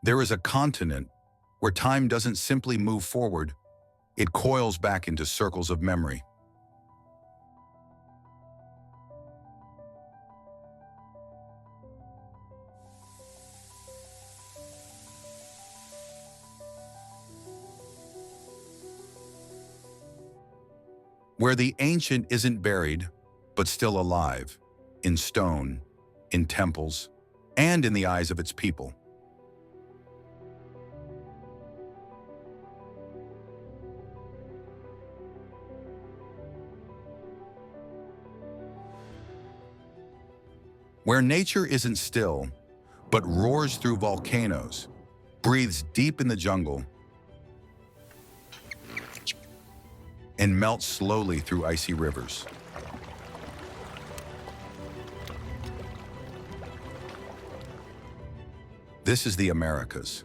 There is a continent where time doesn't simply move forward, it coils back into circles of memory. Where the ancient isn't buried, but still alive, in stone, in temples, and in the eyes of its people. Where nature isn't still, but roars through volcanoes, breathes deep in the jungle, and melts slowly through icy rivers. This is the Americas.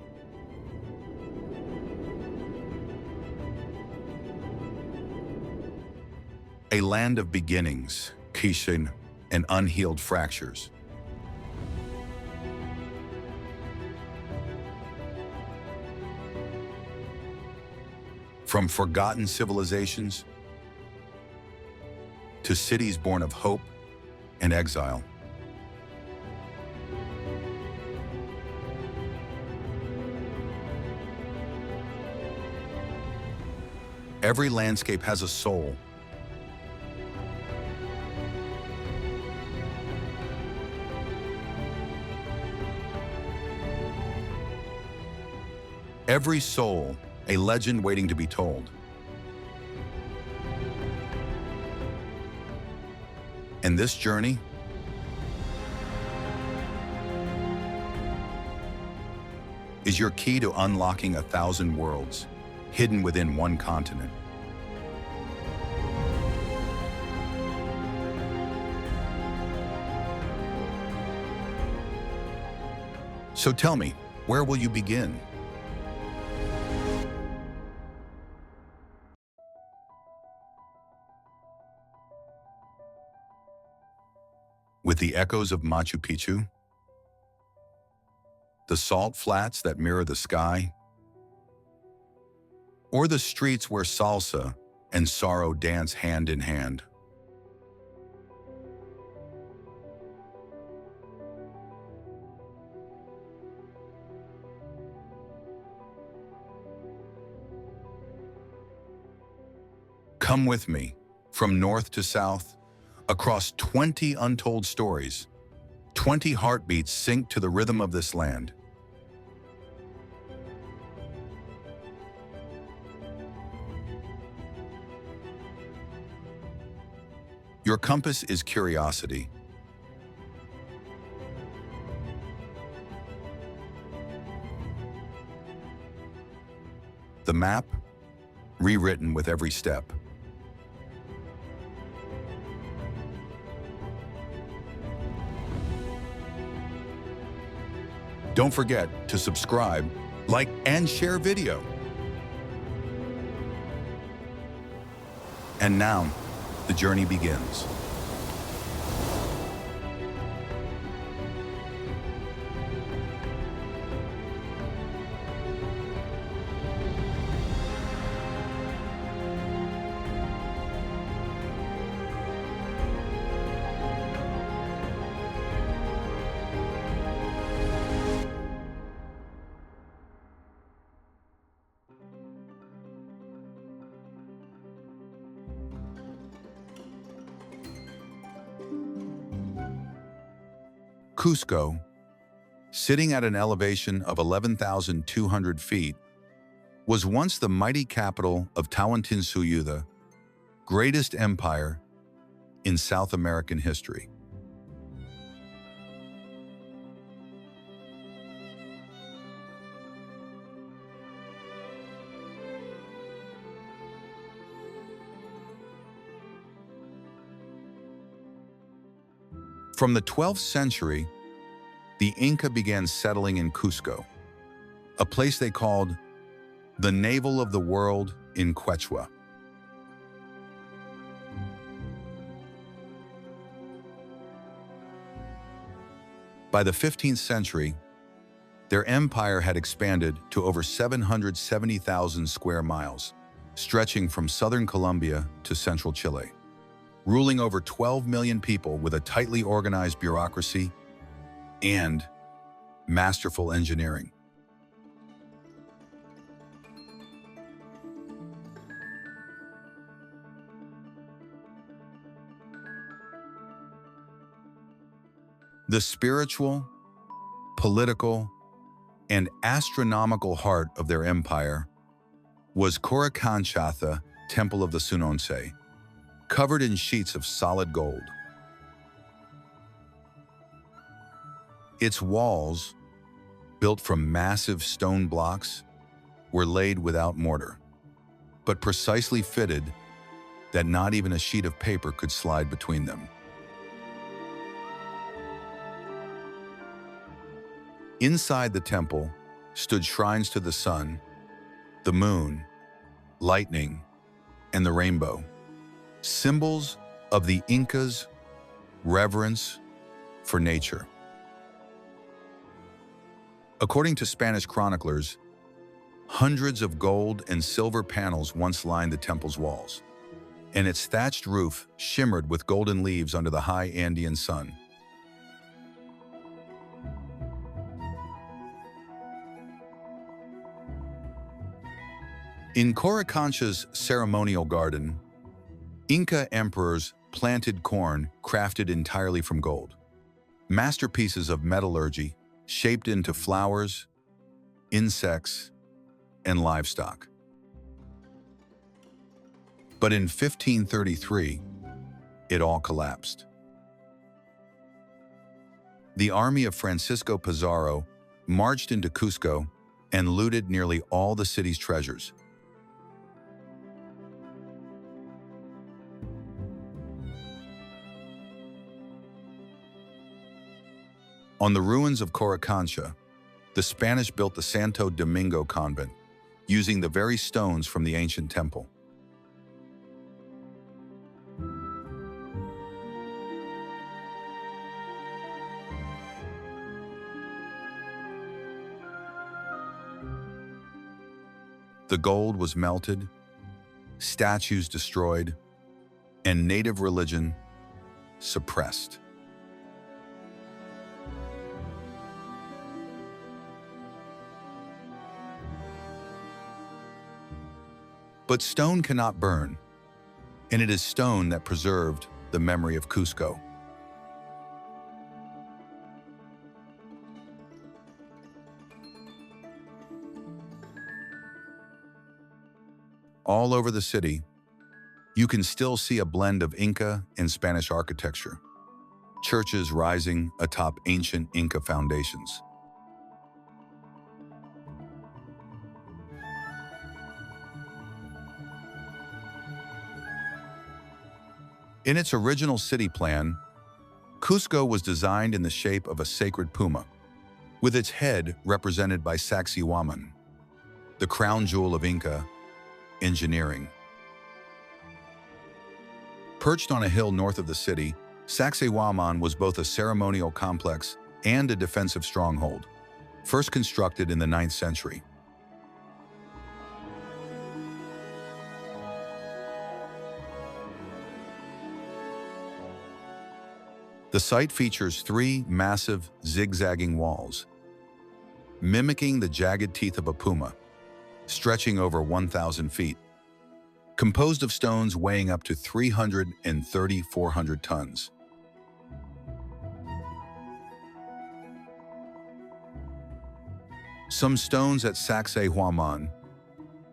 A land of beginnings, kishin, and unhealed fractures. From forgotten civilizations to cities born of hope and exile. Every landscape has a soul. Every soul, a legend waiting to be told. And this journey is your key to unlocking 1,000 worlds hidden within one continent. So tell me, where will you begin? With the echoes of Machu Picchu, the salt flats that mirror the sky, or the streets where salsa and sorrow dance hand in hand. Come with me, from north to south, across 20 untold stories, 20 heartbeats sync to the rhythm of this land. Your compass is curiosity. The map, rewritten with every step. Don't forget to subscribe, like, and share video. And now, the journey begins. Cusco, sitting at an elevation of 11,200 feet, was once the mighty capital of Tawantinsuyu, greatest empire in South American history. From the 12th century, the Inca began settling in Cusco, a place they called the navel of the world in Quechua. By the 15th century, Their empire had expanded to over 770,000 square miles, stretching from southern Colombia to central Chile, ruling over 12 million people with a tightly organized bureaucracy and masterful engineering. The spiritual, political, and astronomical heart of their empire was Coricancha, Temple of the Sunonce, covered in sheets of solid gold. Its walls, built from massive stone blocks, were laid without mortar, but precisely fitted that not even a sheet of paper could slide between them. Inside the temple stood shrines to the sun, the moon, lightning, and the rainbow, symbols of the Incas' reverence for nature. According to Spanish chroniclers, hundreds of gold and silver panels once lined the temple's walls, and its thatched roof shimmered with golden leaves under the high Andean sun. In Coricancha's ceremonial garden, Inca emperors planted corn crafted entirely from gold, masterpieces of metallurgy shaped into flowers, insects, and livestock. But in 1533, it all collapsed. The army of Francisco Pizarro marched into Cusco and looted nearly all the city's treasures. On the ruins of Coricancha, the Spanish built the Santo Domingo convent, using the very stones from the ancient temple. The gold was melted, statues destroyed, and native religion suppressed. But stone cannot burn, and it is stone that preserved the memory of Cusco. All over the city, you can still see a blend of Inca and Spanish architecture, churches rising atop ancient Inca foundations. In its original city plan, Cusco was designed in the shape of a sacred puma, with its head represented by Sacsayhuaman, the crown jewel of Inca engineering. Perched on a hill north of the city, Sacsayhuaman was both a ceremonial complex and a defensive stronghold, first constructed in the 9th century. The site features 3 massive, zigzagging walls, mimicking the jagged teeth of a puma, stretching over 1,000 feet, composed of stones weighing up to 400 tons. Some stones at Sacsayhuaman,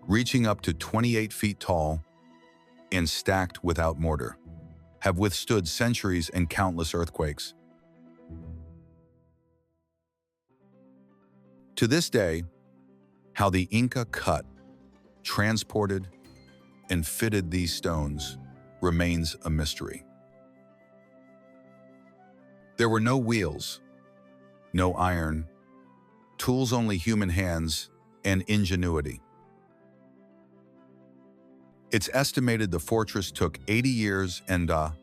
reaching up to 28 feet tall and stacked without mortar, have withstood centuries and countless earthquakes. To this day, how the Inca cut, transported, and fitted these stones remains a mystery. There were no wheels, no iron, tools only human hands and ingenuity. It's estimated the fortress took 80 years and a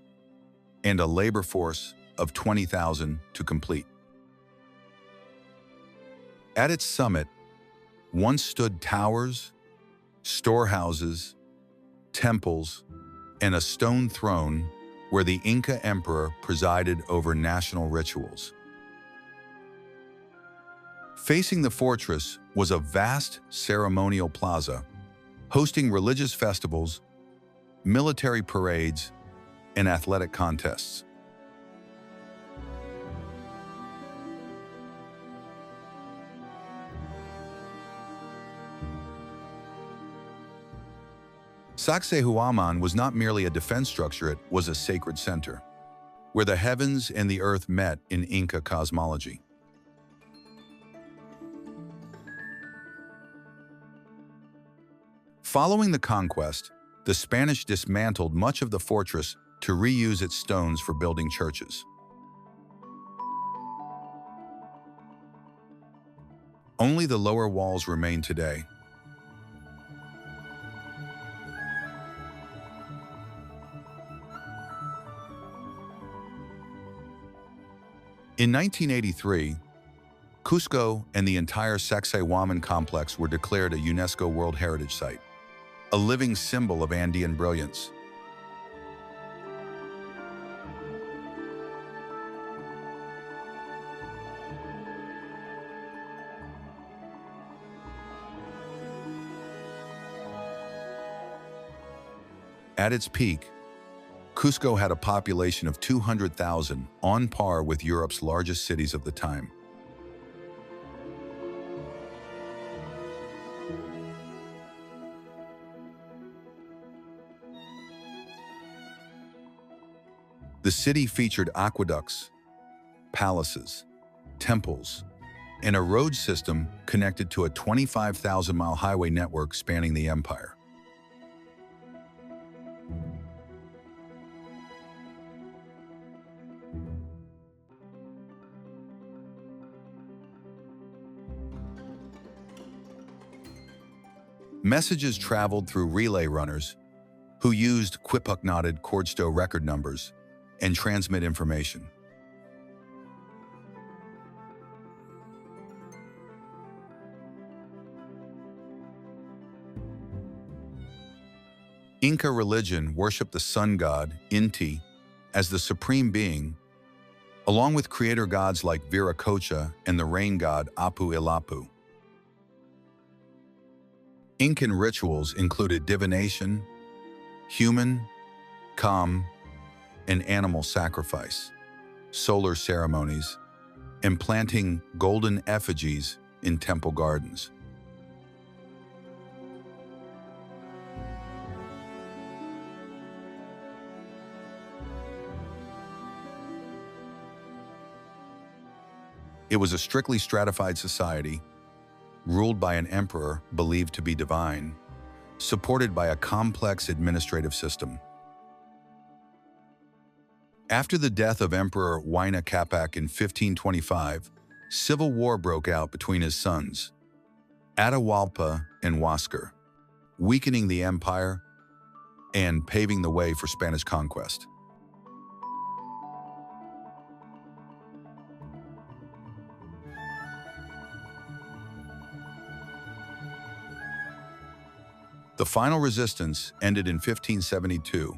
labor force of 20,000 to complete. At its summit once stood towers, storehouses, temples, and a stone throne where the Inca emperor presided over national rituals. Facing the fortress was a vast ceremonial plaza, hosting religious festivals, military parades, and athletic contests. Sacsayhuaman was not merely a defense structure, it was a sacred center, where the heavens and the earth met in Inca cosmology. Following the conquest, the Spanish dismantled much of the fortress to reuse its stones for building churches. Only the lower walls remain today. In 1983, Cusco and the entire Sacsayhuaman complex were declared a UNESCO World Heritage Site, a living symbol of Andean brilliance. At its peak, Cusco had a population of 200,000, on par with Europe's largest cities of the time. The city featured aqueducts, palaces, temples, and a road system connected to a 25,000-mile highway network spanning the empire. Messages traveled through relay runners who used quipuck-knotted cordstow record numbers and transmit information. Inca religion worshipped the sun god, Inti, as the supreme being, along with creator gods like Viracocha and the rain god Apu Ilapu. Incan rituals included divination, human, calm, and animal sacrifice, solar ceremonies, and planting golden effigies in temple gardens. It was a strictly stratified society, ruled by an emperor believed to be divine, supported by a complex administrative system. After the death of Emperor Huayna Capac in 1525, civil war broke out between his sons, Atahualpa and Huáscar, weakening the empire and paving the way for Spanish conquest. The final resistance ended in 1572,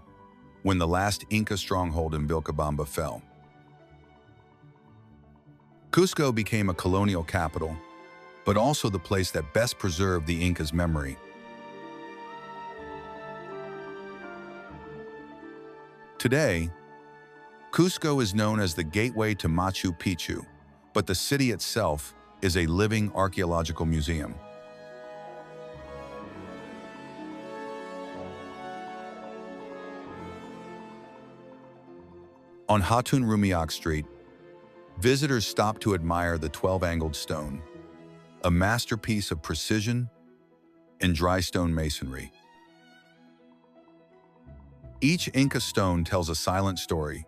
when the last Inca stronghold in Vilcabamba fell. Cusco became a colonial capital, but also the place that best preserved the Incas' memory. Today, Cusco is known as the gateway to Machu Picchu, but the city itself is a living archaeological museum. On Hatun Rumiak Street, visitors stop to admire the 12-angled stone, a masterpiece of precision and dry stone masonry. Each Inca stone tells a silent story,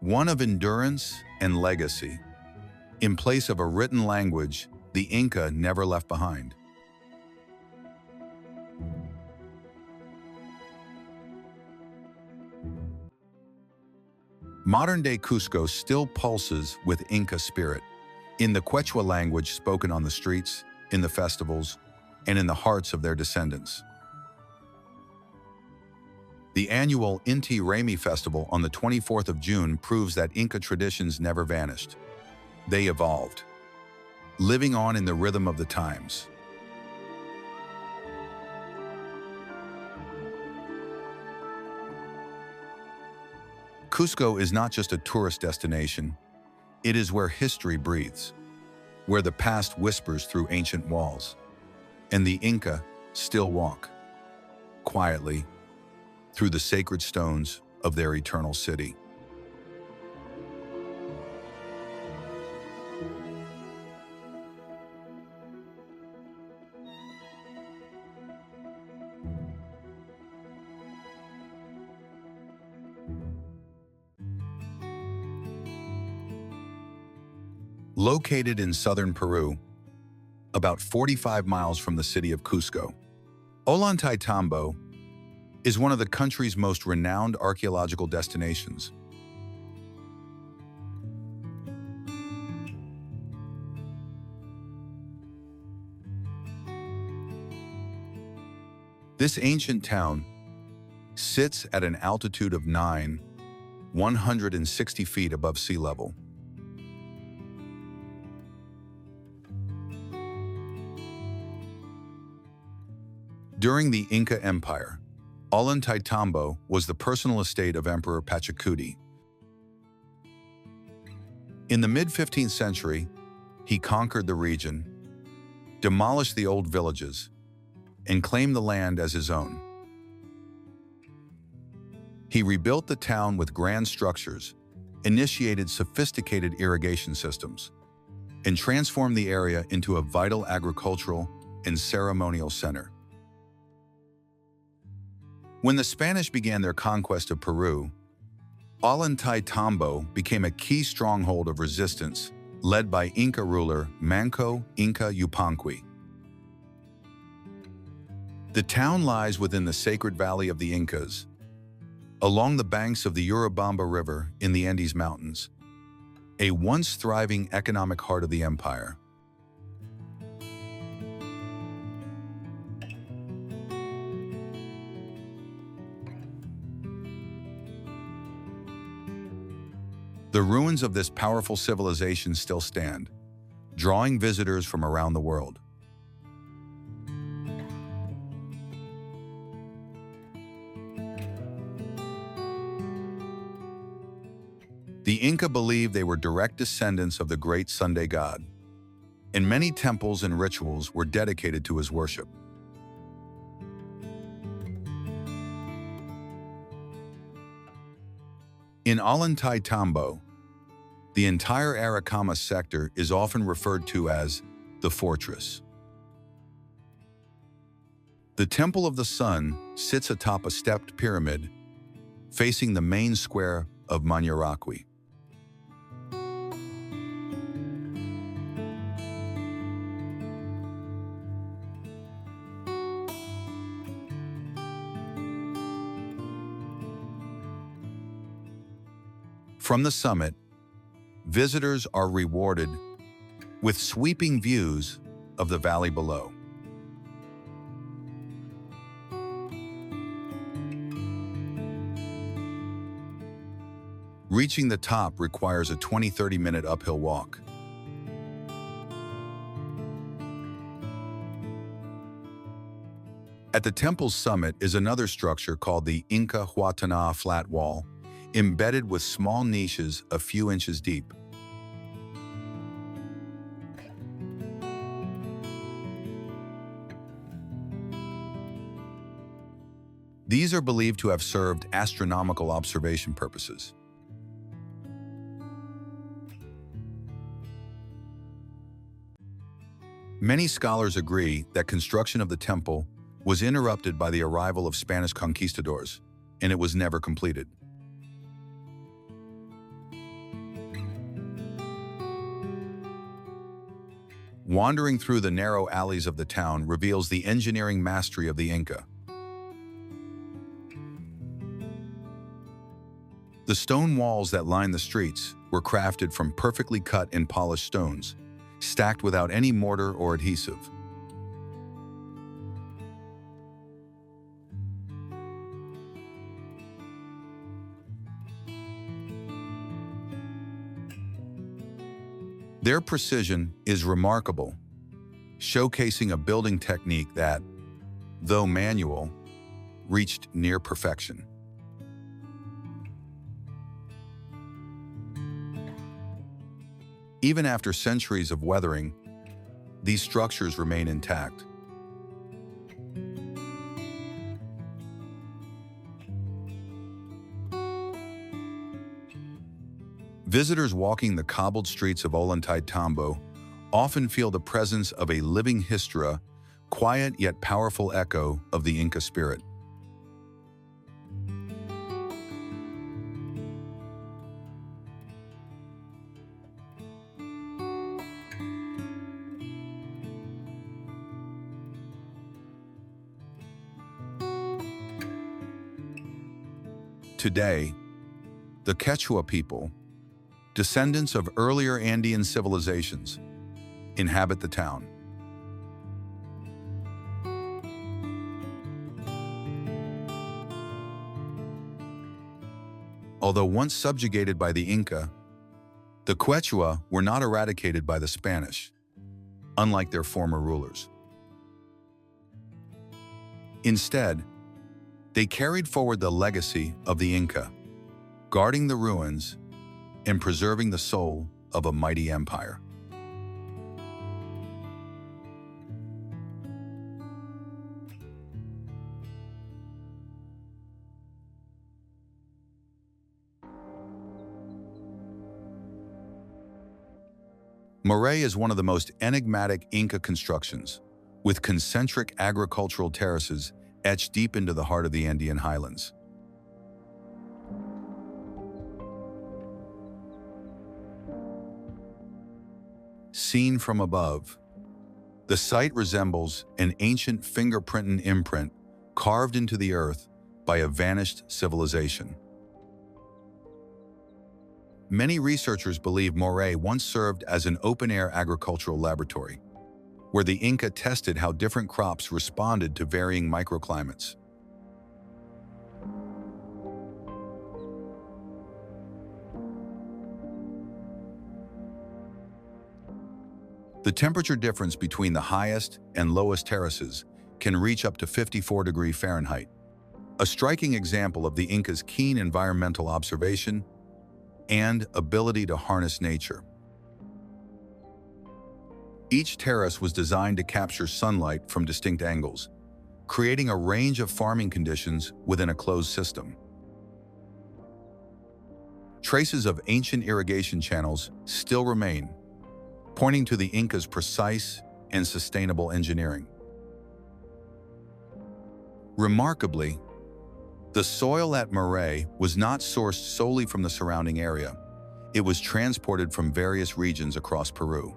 one of endurance and legacy. In place of a written language, the Inca never left behind. Modern-day Cusco still pulses with Inca spirit, in the Quechua language spoken on the streets, in the festivals, and in the hearts of their descendants. The annual Inti Raymi festival on the 24th of June proves that Inca traditions never vanished. They evolved, living on in the rhythm of the times. Cusco is not just a tourist destination, it is where history breathes, where the past whispers through ancient walls, and the Inca still walk, quietly, through the sacred stones of their eternal city. Located in southern Peru, about 45 miles from the city of Cusco, Ollantaytambo is one of the country's most renowned archaeological destinations. This ancient town sits at an altitude of 160 feet above sea level. During the Inca Empire, Ollantaytambo was the personal estate of Emperor Pachacuti. In the mid-15th century, he conquered the region, demolished the old villages, and claimed the land as his own. He rebuilt the town with grand structures, initiated sophisticated irrigation systems, and transformed the area into a vital agricultural and ceremonial center. When the Spanish began their conquest of Peru, Ollantaytambo became a key stronghold of resistance led by Inca ruler Manco Inca Yupanqui. The town lies within the sacred valley of the Incas, along the banks of the Urubamba River in the Andes Mountains, a once thriving economic heart of the empire. The ruins of this powerful civilization still stand, drawing visitors from around the world. The Inca believed they were direct descendants of the great Sunday god, and many temples and rituals were dedicated to his worship. In Ollantaytambo, the entire Aracama sector is often referred to as the fortress. The Temple of the Sun sits atop a stepped pyramid facing the main square of Manjaraqui. From the summit, visitors are rewarded with sweeping views of the valley below. Reaching the top requires a 20-30-minute uphill walk. At the temple's summit is another structure called the Inca Huatana flat wall, embedded with small niches a few inches deep. These are believed to have served astronomical observation purposes. Many scholars agree that construction of the temple was interrupted by the arrival of Spanish conquistadors, and it was never completed. Wandering through the narrow alleys of the town reveals the engineering mastery of the Inca. The stone walls that line the streets were crafted from perfectly cut and polished stones, stacked without any mortar or adhesive. Their precision is remarkable, showcasing a building technique that, though manual, reached near perfection. Even after centuries of weathering, these structures remain intact. Visitors walking the cobbled streets of Ollantaytambo often feel the presence of a living histora, quiet yet powerful echo of the Inca spirit. Today, the Quechua people, descendants of earlier Andean civilizations, inhabit the town. Although once subjugated by the Inca, the Quechua were not eradicated by the Spanish, unlike their former rulers. Instead, they carried forward the legacy of the Inca, guarding the ruins and preserving the soul of a mighty empire. Moray is one of the most enigmatic Inca constructions, with concentric agricultural terraces etched deep into the heart of the Andean highlands. Seen from above, the site resembles an ancient fingerprint imprint carved into the earth by a vanished civilization. Many researchers believe Moray once served as an open-air agricultural laboratory, where the Inca tested how different crops responded to varying microclimates. The temperature difference between the highest and lowest terraces can reach up to 54 degrees Fahrenheit, a striking example of the Incas' keen environmental observation and ability to harness nature. Each terrace was designed to capture sunlight from distinct angles, creating a range of farming conditions within a closed system. Traces of ancient irrigation channels still remain, pointing to the Incas' precise and sustainable engineering. Remarkably, the soil at Moray was not sourced solely from the surrounding area. It was transported from various regions across Peru.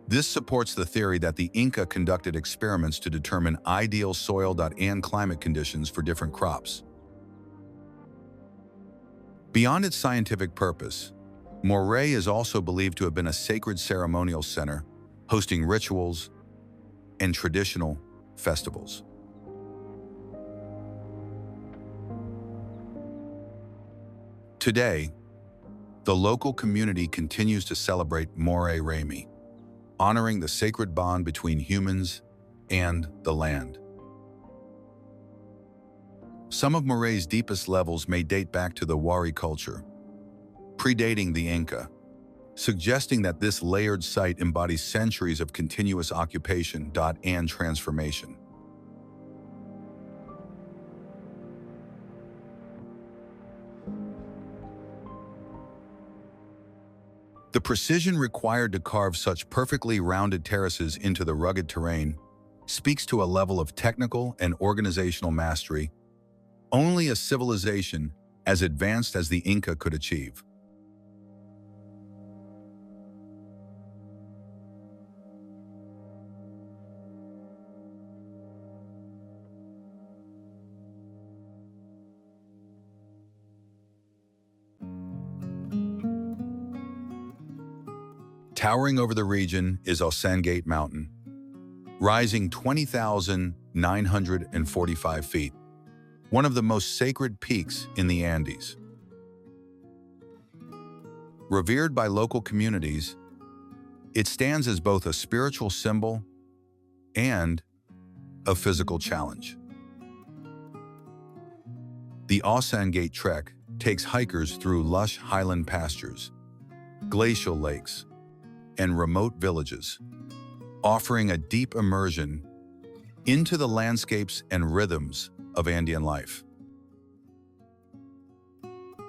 This supports the theory that the Inca conducted experiments to determine ideal soil and climate conditions for different crops. Beyond its scientific purpose, Moray is also believed to have been a sacred ceremonial center, hosting rituals and traditional festivals. Today, the local community continues to celebrate Moray Rami, honoring the sacred bond between humans and the land. Some of Moray's deepest levels may date back to the Wari culture, predating the Inca, suggesting that this layered site embodies centuries of continuous occupation and transformation. The precision required to carve such perfectly rounded terraces into the rugged terrain speaks to a level of technical and organizational mastery only a civilization as advanced as the Inca could achieve. Towering over the region is Osangate Mountain, rising 20,945 feet, one of the most sacred peaks in the Andes. Revered by local communities, it stands as both a spiritual symbol and a physical challenge. The Osangate Trek takes hikers through lush highland pastures, glacial lakes, and remote villages, offering a deep immersion into the landscapes and rhythms of Andean life.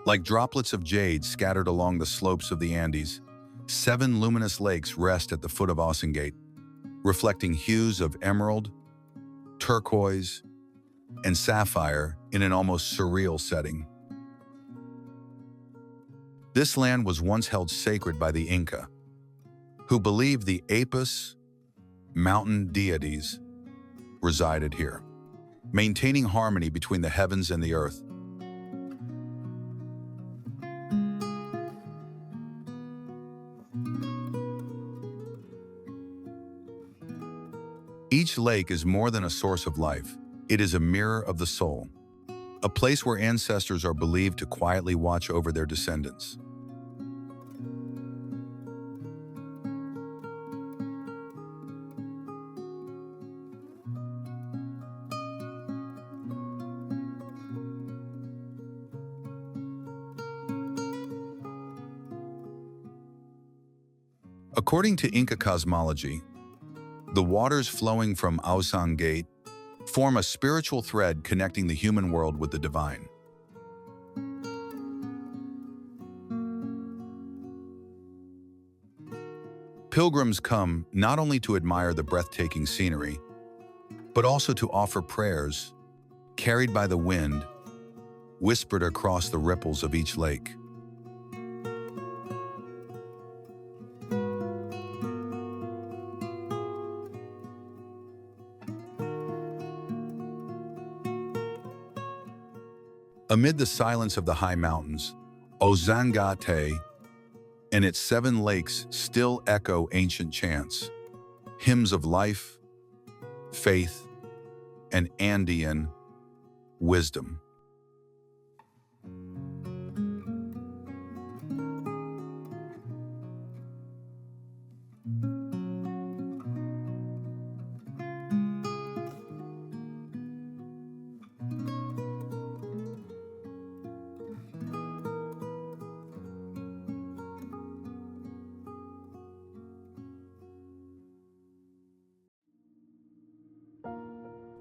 Like droplets of jade scattered along the slopes of the Andes, 7 luminous lakes rest at the foot of Osangate, reflecting hues of emerald, turquoise, and sapphire in an almost surreal setting. This land was once held sacred by the Inca, who believed the Apis, mountain deities, resided here, maintaining harmony between the heavens and the earth. Each lake is more than a source of life. It is a mirror of the soul, a place where ancestors are believed to quietly watch over their descendants. According to Inca cosmology, the waters flowing from Osangate form a spiritual thread connecting the human world with the divine. Pilgrims come not only to admire the breathtaking scenery, but also to offer prayers carried by the wind, whispered across the ripples of each lake. Amid the silence of the high mountains, Osangate and its 7 lakes still echo ancient chants, hymns of life, faith, and Andean wisdom.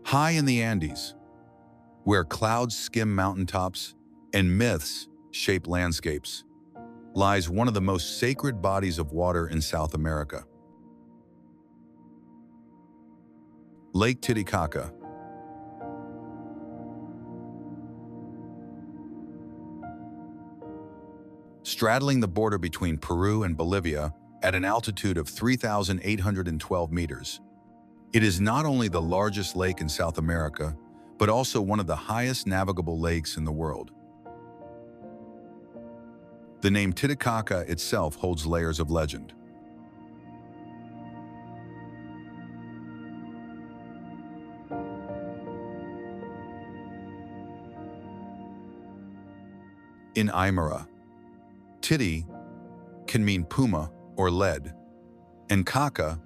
High in the Andes, where clouds skim mountaintops and myths shape landscapes, lies one of the most sacred bodies of water in South America. Lake Titicaca. Straddling the border between Peru and Bolivia at an altitude of 3,812 meters, it is not only the largest lake in South America, but also one of the highest navigable lakes in the world. The name Titicaca itself holds layers of legend. In Aymara, Titi can mean puma or lead, and caca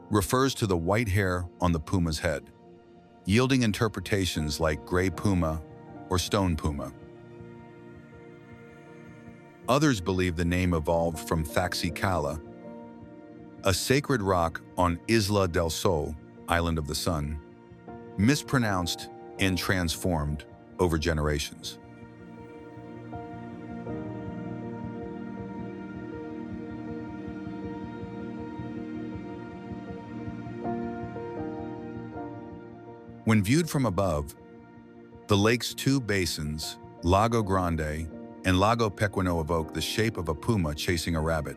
refers to the white hair on the puma's head, yielding interpretations like gray puma or stone puma. Others believe the name evolved from Thaxicala, a sacred rock on Isla del Sol, Island of the Sun, mispronounced and transformed over generations. When viewed from above, the lake's 2 basins, Lago Grande and Lago Pequeno, evoke the shape of a puma chasing a rabbit.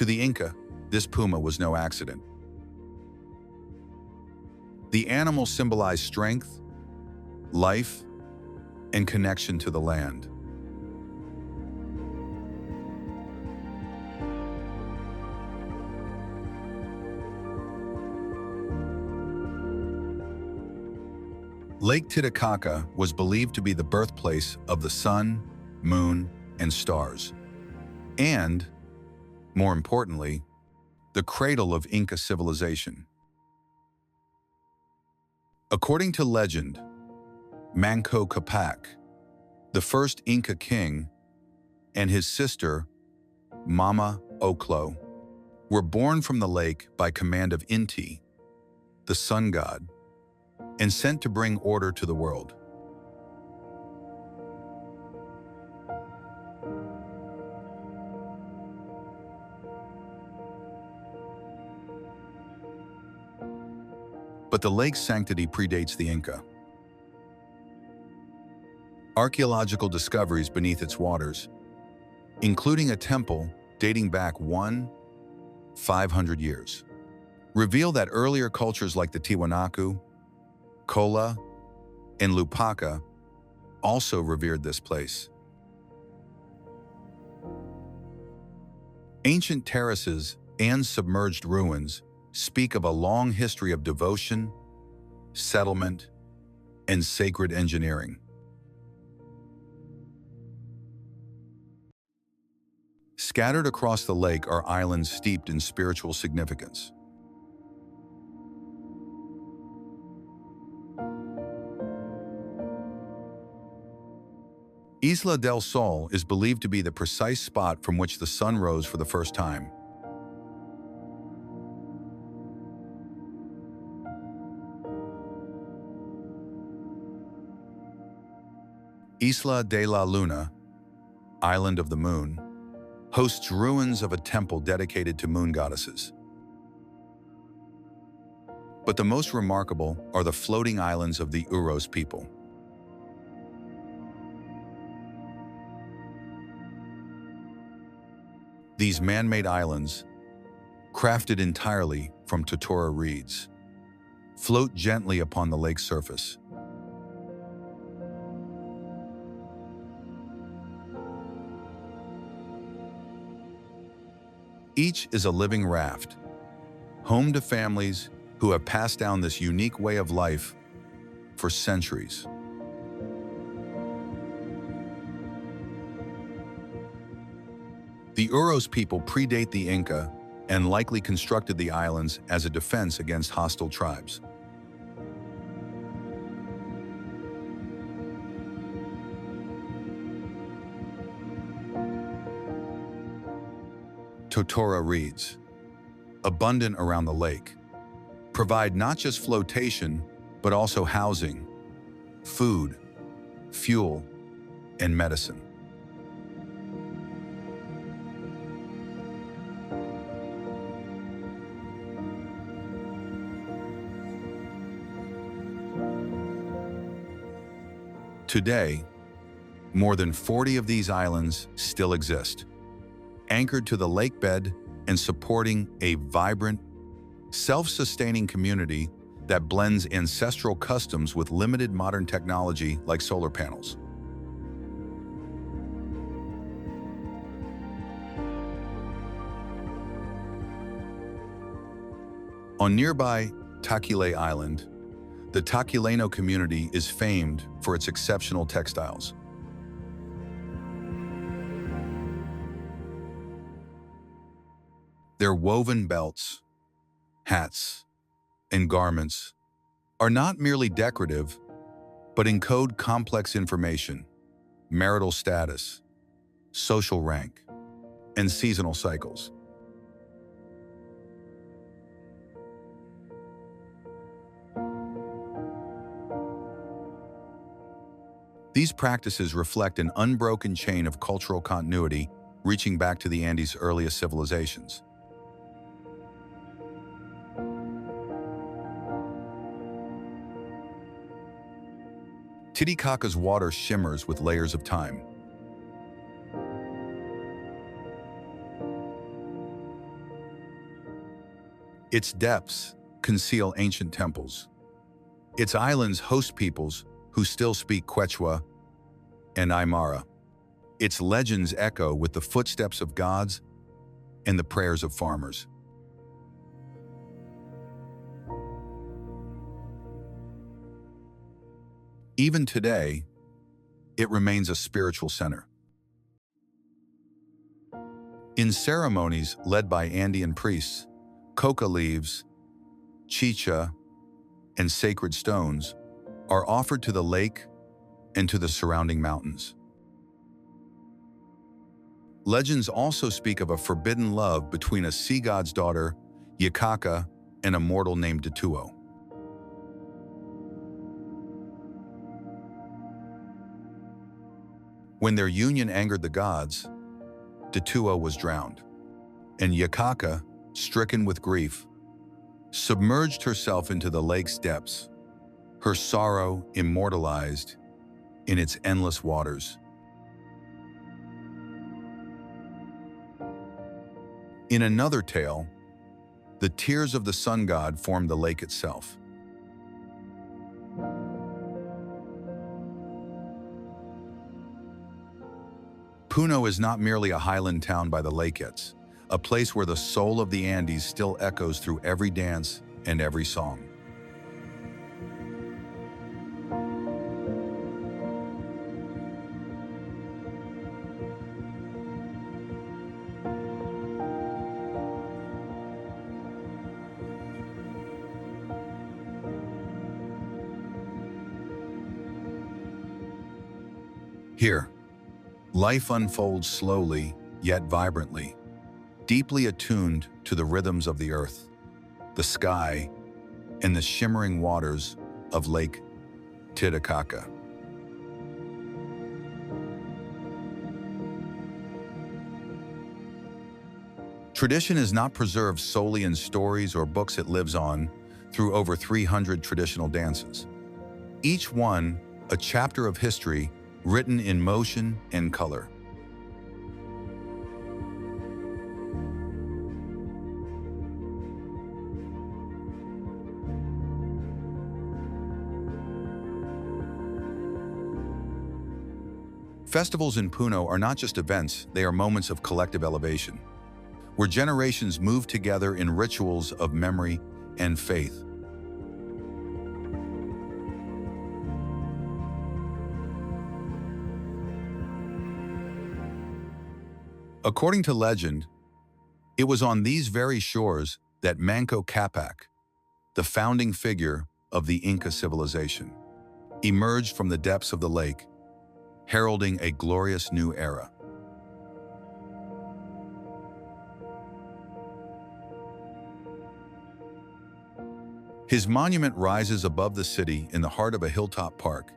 To the Inca, this puma was no accident. The animal symbolized strength, life, and connection to the land. Lake Titicaca was believed to be the birthplace of the sun, moon, and stars, and, more importantly, the cradle of Inca civilization. According to legend, Manco Capac, the first Inca king, and his sister, Mama Oclo, were born from the lake by command of Inti, the sun god, and sent to bring order to the world. But the lake's sanctity predates the Inca. Archaeological discoveries beneath its waters, including a temple dating back 500 years, reveal that earlier cultures like the Tiwanaku, Kola, and Lupaca also revered this place. Ancient terraces and submerged ruins speak of a long history of devotion, settlement, and sacred engineering. Scattered across the lake are islands steeped in spiritual significance. Isla del Sol is believed to be the precise spot from which the sun rose for the first time. Isla de la Luna, Island of the Moon, hosts ruins of a temple dedicated to moon goddesses. But the most remarkable are the floating islands of the Uros people. These man-made islands, crafted entirely from totora reeds, float gently upon the lake's surface. Each is a living raft, home to families who have passed down this unique way of life for centuries. The Uros people predate the Inca and likely constructed the islands as a defense against hostile tribes. Totora reeds, abundant around the lake, provide not just flotation, but also housing, food, fuel, and medicine. Today, more than 40 of these islands still exist, anchored to the lake bed and supporting a vibrant, self-sustaining community that blends ancestral customs with limited modern technology like solar panels. On nearby Taquile Island, the Taquileno community is famed for its exceptional textiles. Their woven belts, hats, and garments are not merely decorative, but encode complex information, marital status, social rank, and seasonal cycles. These practices reflect an unbroken chain of cultural continuity reaching back to the Andes' earliest civilizations. Titicaca's water shimmers with layers of time. Its depths conceal ancient temples. Its islands host peoples who still speak Quechua and Aymara. Its legends echo with the footsteps of gods and the prayers of farmers. Even today, it remains a spiritual center. In ceremonies led by Andean priests, coca leaves, chicha, and sacred stones are offered to the lake and to the surrounding mountains. Legends also speak of a forbidden love between a sea god's daughter, Yakaka, and a mortal named Datuo. When their union angered the gods, Datuo was drowned, and Yakaka, stricken with grief, submerged herself into the lake's depths, her sorrow immortalized in its endless waters. In another tale, the tears of the sun god formed the lake itself. Puno is not merely a highland town by the lakettes, a place where the soul of the Andes still echoes through every dance and every song. Here, life unfolds slowly, yet vibrantly, deeply attuned to the rhythms of the earth, the sky, and the shimmering waters of Lake Titicaca. Tradition is not preserved solely in stories or books. It lives on through over 300 traditional dances. Each one a chapter of history written in motion and color. Festivals in Puno are not just events, they are moments of collective elevation, where generations move together in rituals of memory and faith. According to legend, it was on these very shores that Manco Capac, the founding figure of the Inca civilization, emerged from the depths of the lake, heralding a glorious new era. His monument rises above the city in the heart of a hilltop park,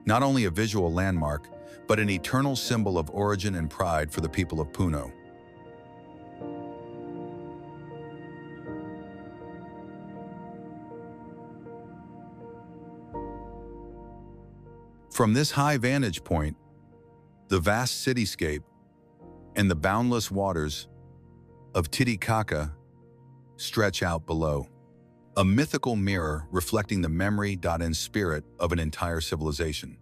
not only a visual landmark, but an eternal symbol of origin and pride for the people of Puno. From this high vantage point, the vast cityscape and the boundless waters of Titicaca stretch out below, a mythical mirror reflecting the memory and spirit of an entire civilization.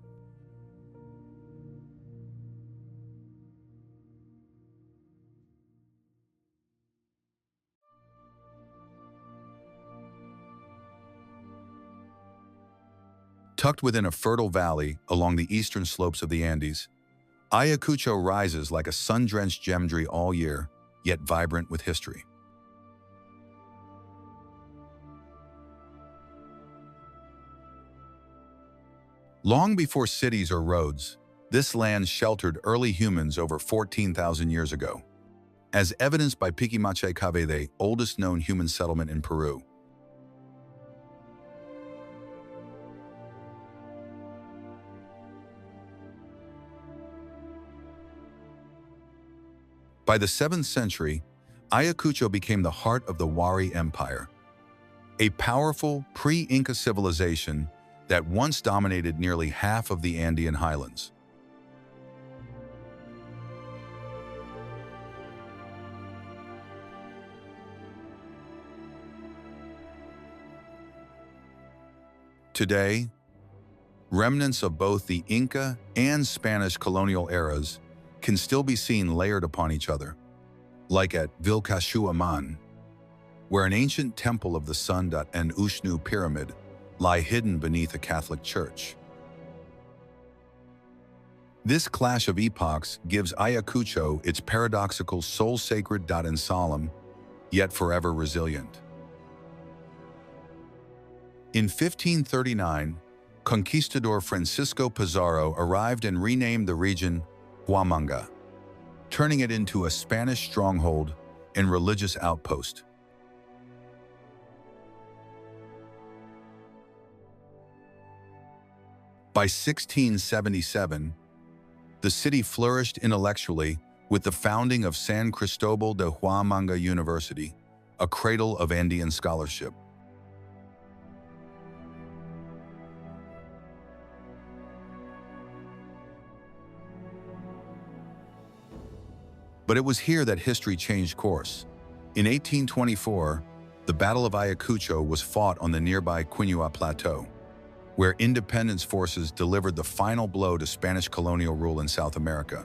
Tucked within a fertile valley along the eastern slopes of the Andes, Ayacucho rises like a sun-drenched gemtree all year, yet vibrant with history. Long before cities or roads, this land sheltered early humans over 14,000 years ago, as evidenced by Piquimache, the oldest known human settlement in Peru. By the 7th century, Ayacucho became the heart of the Wari Empire, a powerful pre-Inca civilization that once dominated nearly half of the Andean highlands. Today, remnants of both the Inca and Spanish colonial eras can still be seen layered upon each other, like at Vilcashuaman, where an ancient temple of the Sun and Ushnu pyramid lie hidden beneath a Catholic church. This clash of epochs gives Ayacucho its paradoxical soul-sacred and solemn, yet forever resilient. In 1539, conquistador Francisco Pizarro arrived and renamed the region Huamanga, turning it into a Spanish stronghold and religious outpost. By 1677, the city flourished intellectually with the founding of San Cristobal de Huamanga University, a cradle of Andean scholarship. But it was here that history changed course. In 1824, the Battle of Ayacucho was fought on the nearby Quinua Plateau, where independence forces delivered the final blow to Spanish colonial rule in South America.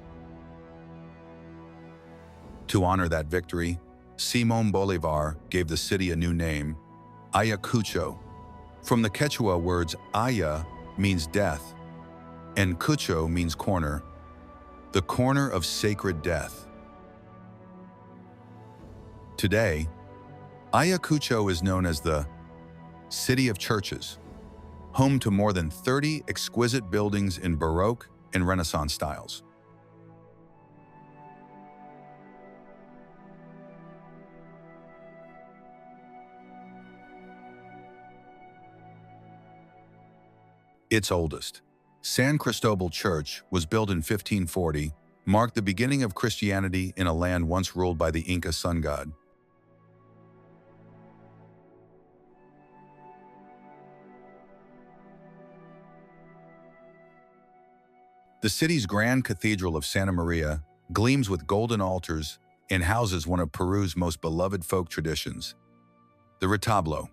To honor that victory, Simón Bolívar gave the city a new name, Ayacucho. From the Quechua words Aya means death, and Cucho means corner, the corner of sacred death. Today, Ayacucho is known as the City of Churches, home to more than 30 exquisite buildings in Baroque and Renaissance styles. Its oldest, San Cristobal Church, was built in 1540, marked the beginning of Christianity in a land once ruled by the Inca sun god. The city's grand cathedral of Santa Maria gleams with golden altars and houses one of Peru's most beloved folk traditions, the retablo.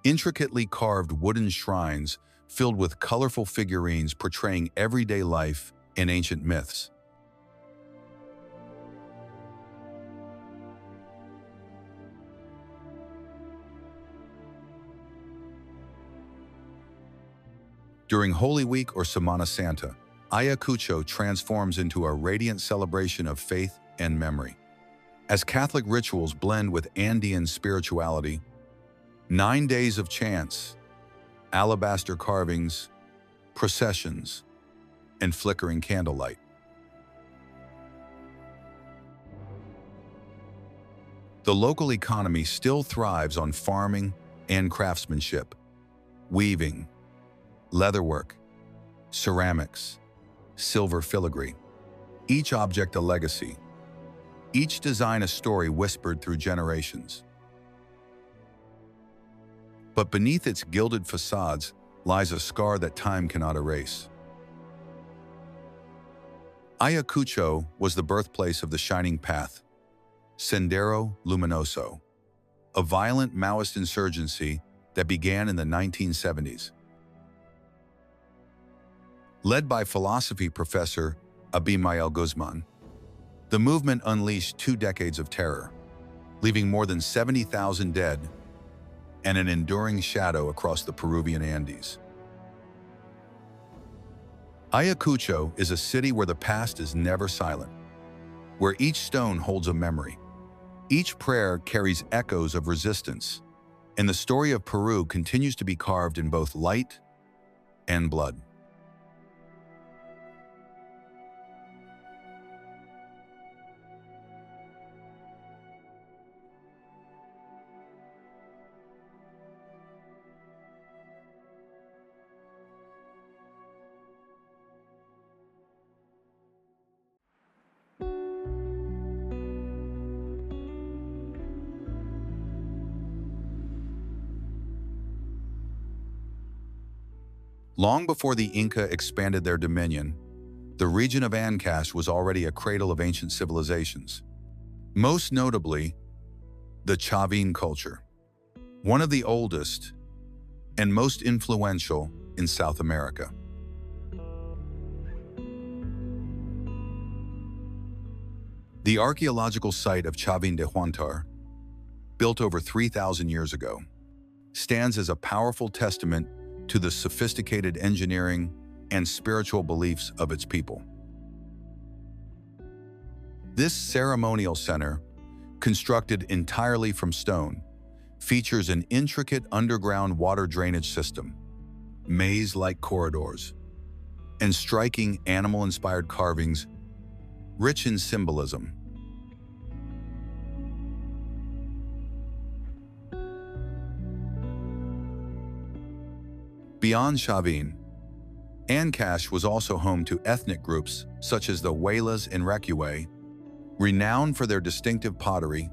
Intricately carved wooden shrines filled with colorful figurines portraying everyday life and ancient myths. During Holy Week or Semana Santa, Ayacucho transforms into a radiant celebration of faith and memory. As Catholic rituals blend with Andean spirituality, 9 days of chants, alabaster carvings, processions, and flickering candlelight. The local economy still thrives on farming and craftsmanship, weaving, leatherwork, ceramics, silver filigree. Each object a legacy, each design a story whispered through generations. But beneath its gilded facades lies a scar that time cannot erase. Ayacucho was the birthplace of the Shining Path, Sendero Luminoso, a violent Maoist insurgency that began in the 1970s. Led by philosophy professor Abimael Guzman, the movement unleashed 2 decades of terror, leaving more than 70,000 dead and an enduring shadow across the Peruvian Andes. Ayacucho is a city where the past is never silent, where each stone holds a memory. Each prayer carries echoes of resistance, and the story of Peru continues to be carved in both light and blood. Long before the Inca expanded their dominion, the region of Ancash was already a cradle of ancient civilizations. Most notably, the Chavin culture, one of the oldest and most influential in South America. The archaeological site of Chavin de Huantar, built over 3,000 years ago, stands as a powerful testament to the sophisticated engineering and spiritual beliefs of its people. This ceremonial center, constructed entirely from stone, features an intricate underground water drainage system, maze-like corridors, and striking animal-inspired carvings rich in symbolism. Beyond Chavin, Ancash was also home to ethnic groups such as the Huaylas and Recuay, renowned for their distinctive pottery,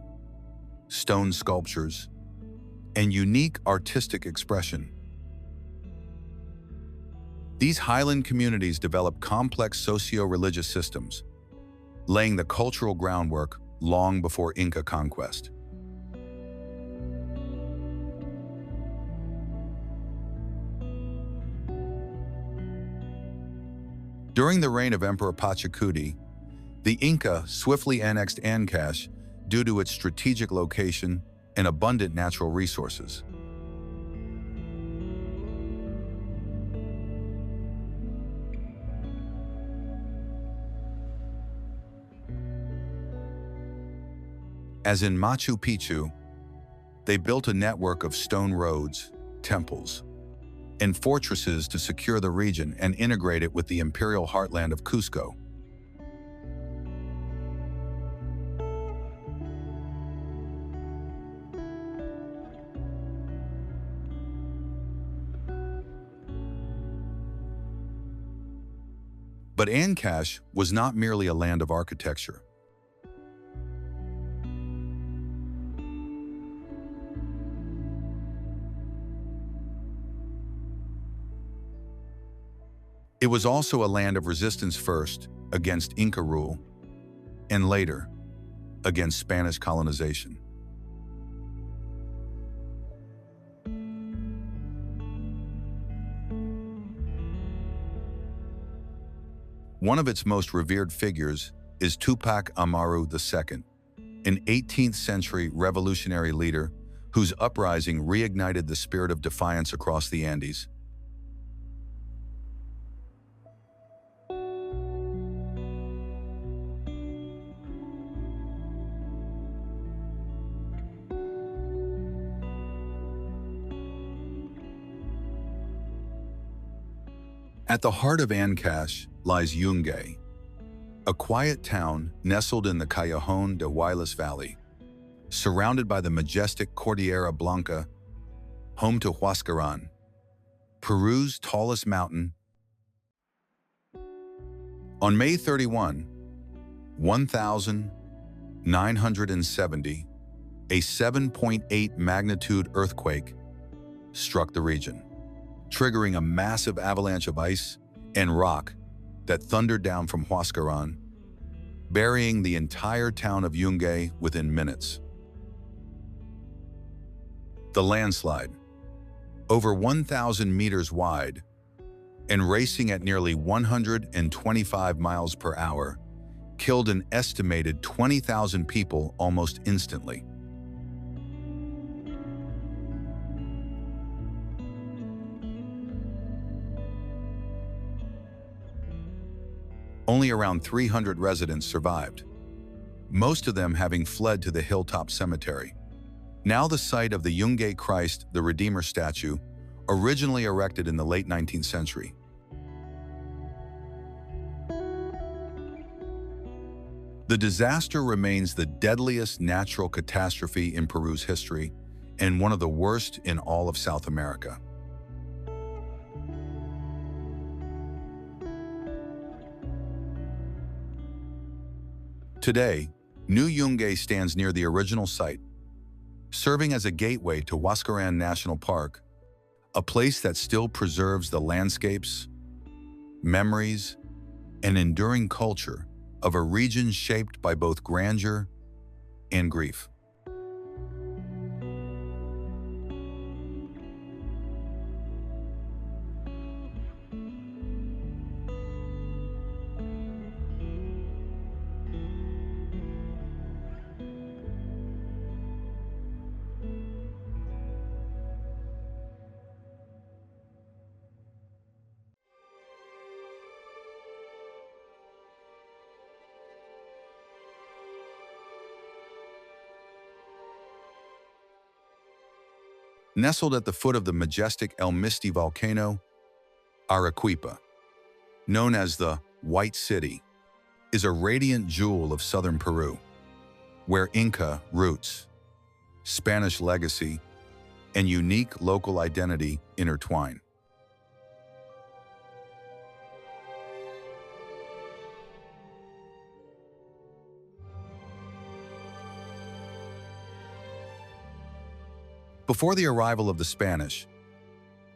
stone sculptures, and unique artistic expression. These highland communities developed complex socio-religious systems, laying the cultural groundwork long before Inca conquest. During the reign of Emperor Pachacuti, the Inca swiftly annexed Ancash due to its strategic location and abundant natural resources. As in Machu Picchu, they built a network of stone roads, temples, and fortresses to secure the region and integrate it with the imperial heartland of Cusco. But Ancash was not merely a land of architecture. It was also a land of resistance, first against Inca rule, and later against Spanish colonization. One of its most revered figures is Tupac Amaru II, an 18th century revolutionary leader whose uprising reignited the spirit of defiance across the Andes. At the heart of Ancash lies Yungay, a quiet town nestled in the Callejon de Huaylas Valley, surrounded by the majestic Cordillera Blanca, home to Huascarán, Peru's tallest mountain. On May 31, 1970, a 7.8 magnitude earthquake struck the region, triggering a massive avalanche of ice and rock that thundered down from Huascarán, burying the entire town of Yungay within minutes. The landslide, over 1,000 meters wide and racing at nearly 125 miles per hour, killed an estimated 20,000 people almost instantly. Only around 300 residents survived, most of them having fled to the hilltop cemetery, now the site of the Yungay Christ the Redeemer statue, originally erected in the late 19th century. The disaster remains the deadliest natural catastrophe in Peru's history and one of the worst in all of South America. Today, New Yungay stands near the original site, serving as a gateway to Huascarán National Park, a place that still preserves the landscapes, memories, and enduring culture of a region shaped by both grandeur and grief. Nestled at the foot of the majestic El Misti volcano, Arequipa, known as the White City, is a radiant jewel of southern Peru, where Inca roots, Spanish legacy, and unique local identity intertwine. Before the arrival of the Spanish,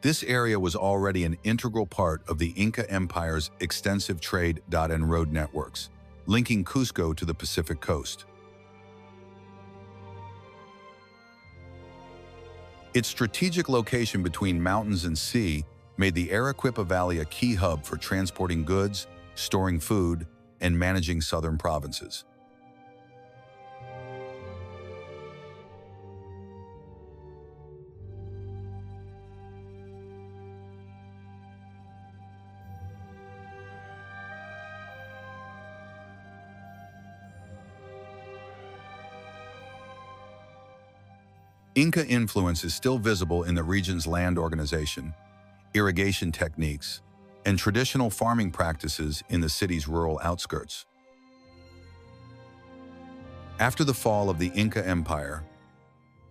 this area was already an integral part of the Inca Empire's extensive trade and road networks, linking Cusco to the Pacific coast. Its strategic location between mountains and sea made the Arequipa Valley a key hub for transporting goods, storing food, and managing southern provinces. Inca influence is still visible in the region's land organization, irrigation techniques, and traditional farming practices in the city's rural outskirts. After the fall of the Inca Empire,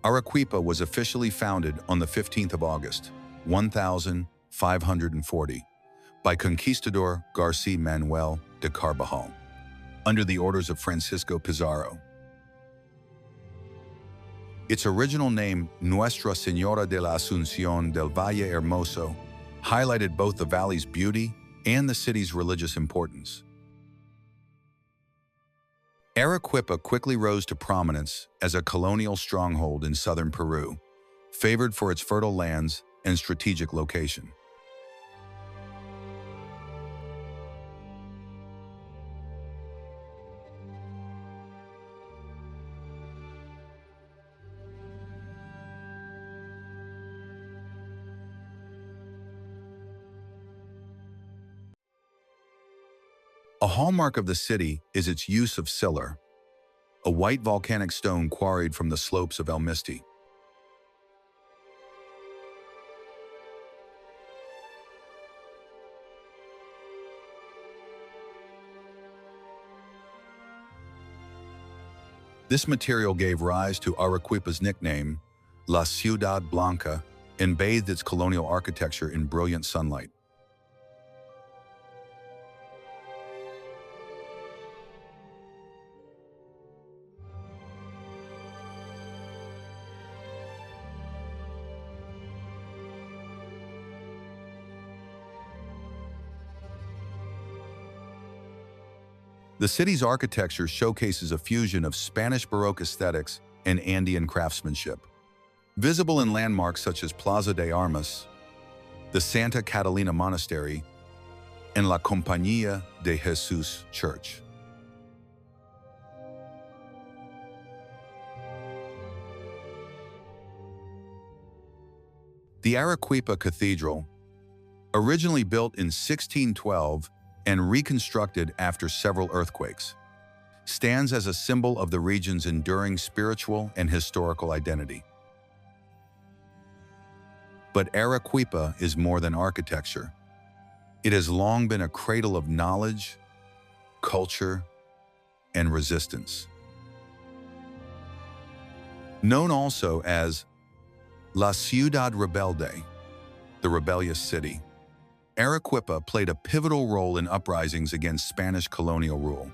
Arequipa was officially founded on the 15th of August, 1540, by Conquistador García Manuel de Carbajal, under the orders of Francisco Pizarro. Its original name, Nuestra Señora de la Asunción del Valle Hermoso, highlighted both the valley's beauty and the city's religious importance. Arequipa quickly rose to prominence as a colonial stronghold in southern Peru, favored for its fertile lands and strategic location. A hallmark of the city is its use of sillar, a white volcanic stone quarried from the slopes of El Misti. This material gave rise to Arequipa's nickname, La Ciudad Blanca, and bathed its colonial architecture in brilliant sunlight. The city's architecture showcases a fusion of Spanish Baroque aesthetics and Andean craftsmanship. Visible in landmarks such as Plaza de Armas, the Santa Catalina Monastery, and La Compañía de Jesús Church. The Arequipa Cathedral, originally built in 1612 and reconstructed after several earthquakes, stands as a symbol of the region's enduring spiritual and historical identity. But Arequipa is more than architecture. It has long been a cradle of knowledge, culture, and resistance. Known also as La Ciudad Rebelde, the rebellious city, Arequipa played a pivotal role in uprisings against Spanish colonial rule.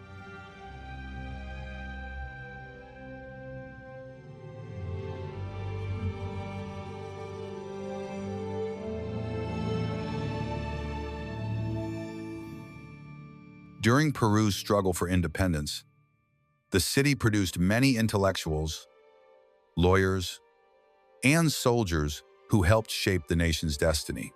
During Peru's struggle for independence, the city produced many intellectuals, lawyers, and soldiers who helped shape the nation's destiny.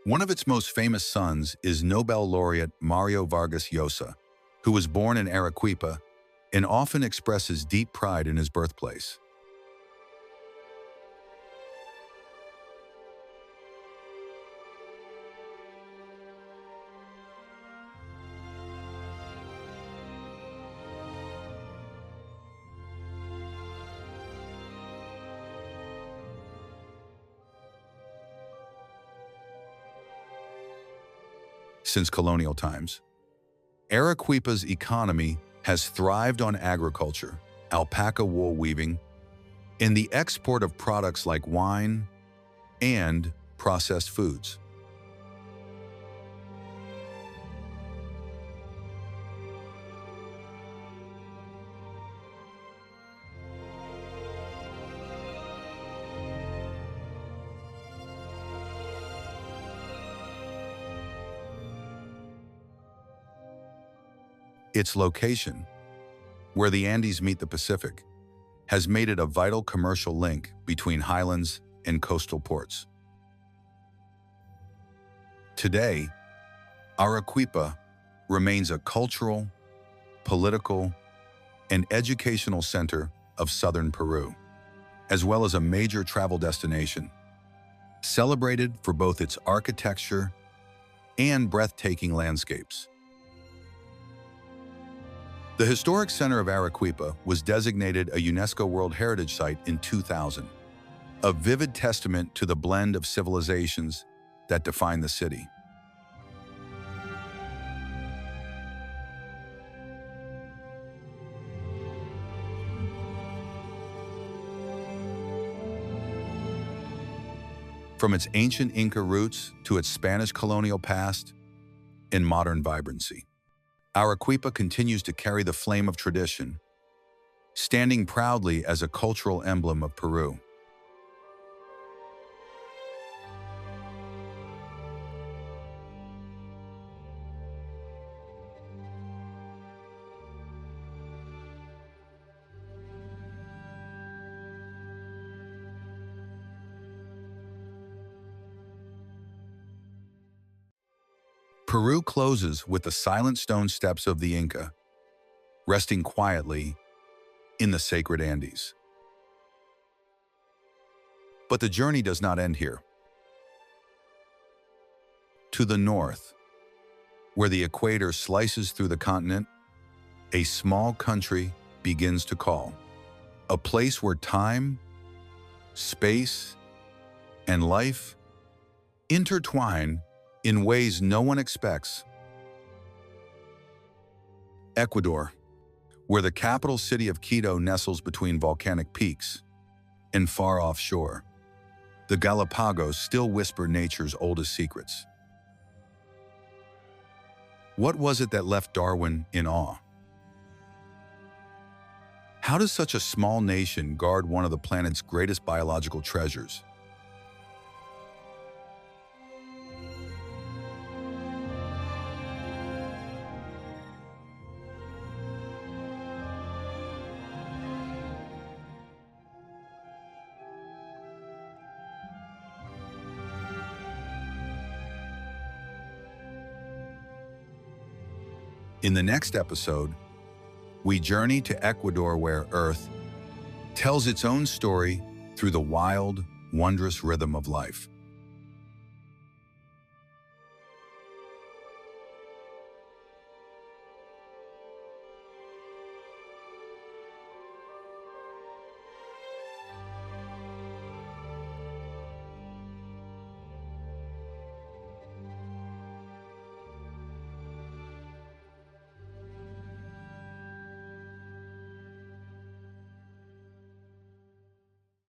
One of its most famous sons is Nobel laureate Mario Vargas Llosa, who was born in Arequipa and often expresses deep pride in his birthplace. Since colonial times, Arequipa's economy has thrived on agriculture, alpaca wool weaving, and the export of products like wine and processed foods. Its location, where the Andes meet the Pacific, has made it a vital commercial link between highlands and coastal ports. Today, Arequipa remains a cultural, political, and educational center of southern Peru, as well as a major travel destination, celebrated for both its architecture and breathtaking landscapes. The historic center of Arequipa was designated a UNESCO World Heritage Site in 2000, a vivid testament to the blend of civilizations that define the city. From its ancient Inca roots to its Spanish colonial past and modern vibrancy, Arequipa continues to carry the flame of tradition, standing proudly as a cultural emblem of Peru. Peru closes with the silent stone steps of the Inca, resting quietly in the sacred Andes. But the journey does not end here. To the north, where the equator slices through the continent, a small country begins to call. A place where time, space, and life intertwine in ways no one expects. Ecuador, where the capital city of Quito nestles between volcanic peaks and far offshore, the Galapagos still whisper nature's oldest secrets. What was it that left Darwin in awe? How does such a small nation guard one of the planet's greatest biological treasures? In the next episode, we journey to Ecuador, where Earth tells its own story through the wild, wondrous rhythm of life.